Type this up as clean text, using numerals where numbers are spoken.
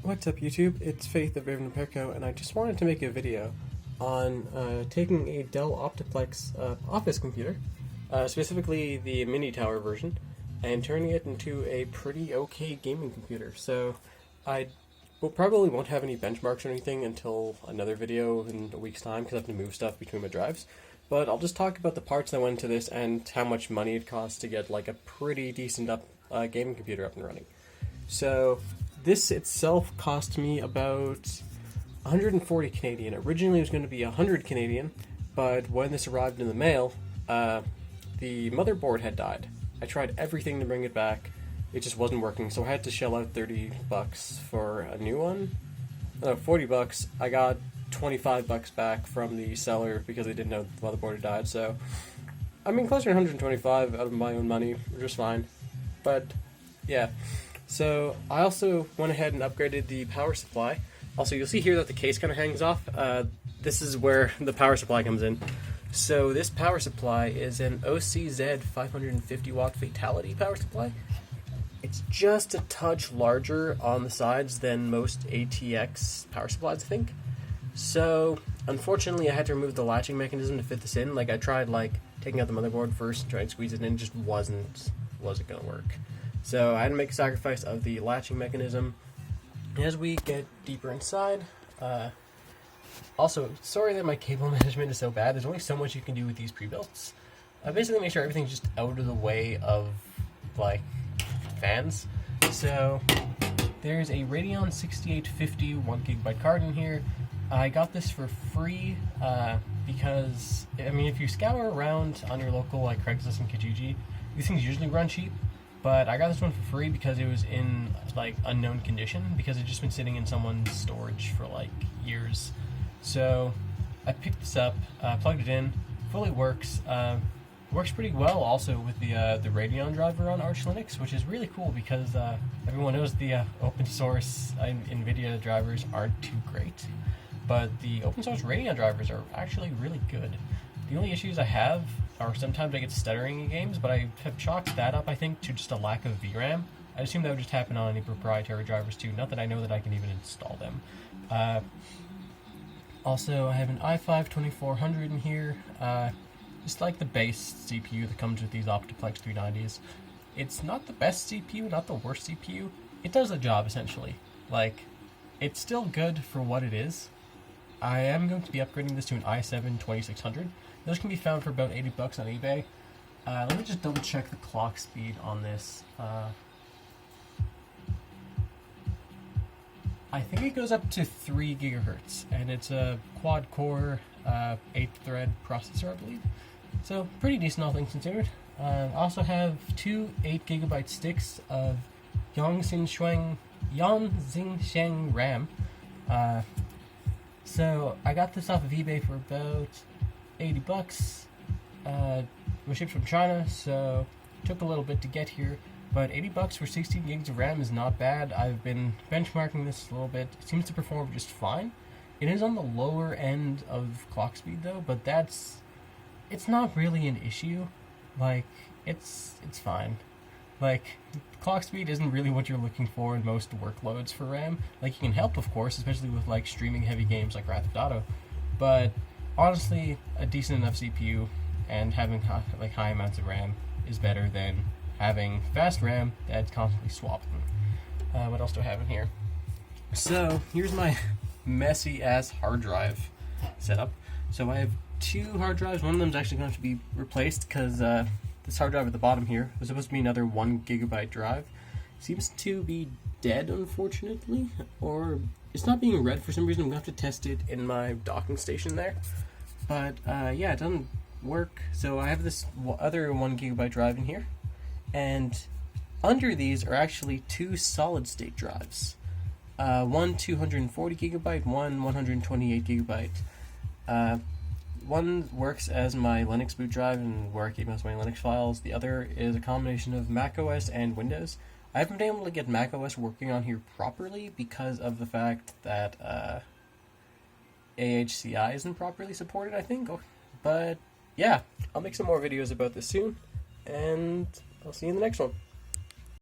What's up YouTube? It's Faith of Raven and I just wanted to make a video on taking a Dell Optiplex office computer, specifically the mini tower version, and turning it into a pretty okay gaming computer. So I probably won't have any benchmarks or anything until another video in a week's time because I have to move stuff between my drives. But I'll just talk about the parts that went into this and how much money it costs to get like a pretty decent gaming computer up and running. So this itself cost me about 140 Canadian. Originally it was going to be 100 Canadian, but when this arrived in the mail, the motherboard had died. I tried everything to bring it back. It just wasn't working, so I had to shell out 30 bucks for a new one. No, 40 bucks. I got 25 bucks back from the seller because they didn't know the motherboard had died, so I mean closer to 125 out of my own money, which was fine. But yeah. So I also went ahead and upgraded the power supply. Also, you'll see here that the case kind of hangs off. This is where the power supply comes in. So this power supply is an OCZ 550 watt Fatal1ty power supply. It's just a touch larger on the sides than most ATX power supplies, I think. So unfortunately I had to remove the latching mechanism to fit this in. Like I tried taking out the motherboard first and trying to squeeze it in, it just wasn't gonna work. So I had to make a sacrifice of the latching mechanism. As we get deeper inside, also, sorry that my cable management is so bad. There's only so much you can do with these pre-builts. Basically make sure everything's just out of the way of, fans. So there's a Radeon 6850 1GB card in here. I got this for free because, I mean, if you scour around on your local, Craigslist and Kijiji, these things usually run cheap. But I got this one for free because it was in, unknown condition, because it's just been sitting in someone's storage for, years. So I picked this up, plugged it in, fully works. Works pretty well also with the Radeon driver on Arch Linux, which is really cool because everyone knows the open source NVIDIA drivers aren't too great. But the open source Radeon drivers are actually really good. The only issues I have are sometimes I get stuttering in games, but I have chalked that up, I think, to just a lack of VRAM. I assume that would just happen on any proprietary drivers too, not that I know that I can even install them. Also, I have an i5-2400 in here, just like the base CPU that comes with these Optiplex 390s. It's not the best CPU, not the worst CPU. It does the job, essentially. It's still good for what it is. I am going to be upgrading this to an i7-2600. Those can be found for about 80 bucks on eBay. Let me just double check the clock speed on this. I think it goes up to 3 gigahertz, and it's a quad-core 8-thread processor, I believe. So, pretty decent all things considered. I also have 2 8GB sticks of Yangzingshan RAM. So I got this off of eBay for about 80 bucks. It was shipped from China, so it took a little bit to get here. But 80 bucks for 16 gigs of RAM is not bad. I've been benchmarking this a little bit. It seems to perform just fine. It is on the lower end of clock speed though, but it's not really an issue. It's fine. Clock speed isn't really what you're looking for in most workloads for RAM. It can help, of course, especially with streaming heavy games like Grand Theft Auto. But honestly, a decent enough CPU and having high amounts of RAM is better than having fast RAM that's constantly swapping. What else do I have in here? So here's my messy ass hard drive setup. So I have 2 hard drives. One of them is actually going to have to be replaced because this hard drive at the bottom here was supposed to be another 1GB drive. Seems to be dead, unfortunately, or it's not being read for some reason. I'm going to have to test it in my docking station there. But yeah, it doesn't work. So I have this other 1GB drive in here, and under these are actually 2 solid-state drives. One 240GB, one 128GB. One works as my Linux boot drive and where I keep most of my Linux files. The other is a combination of macOS and Windows. I haven't been able to get macOS working on here properly because of the fact that AHCI isn't properly supported, I think. But yeah, I'll make some more videos about this soon, and I'll see you in the next one.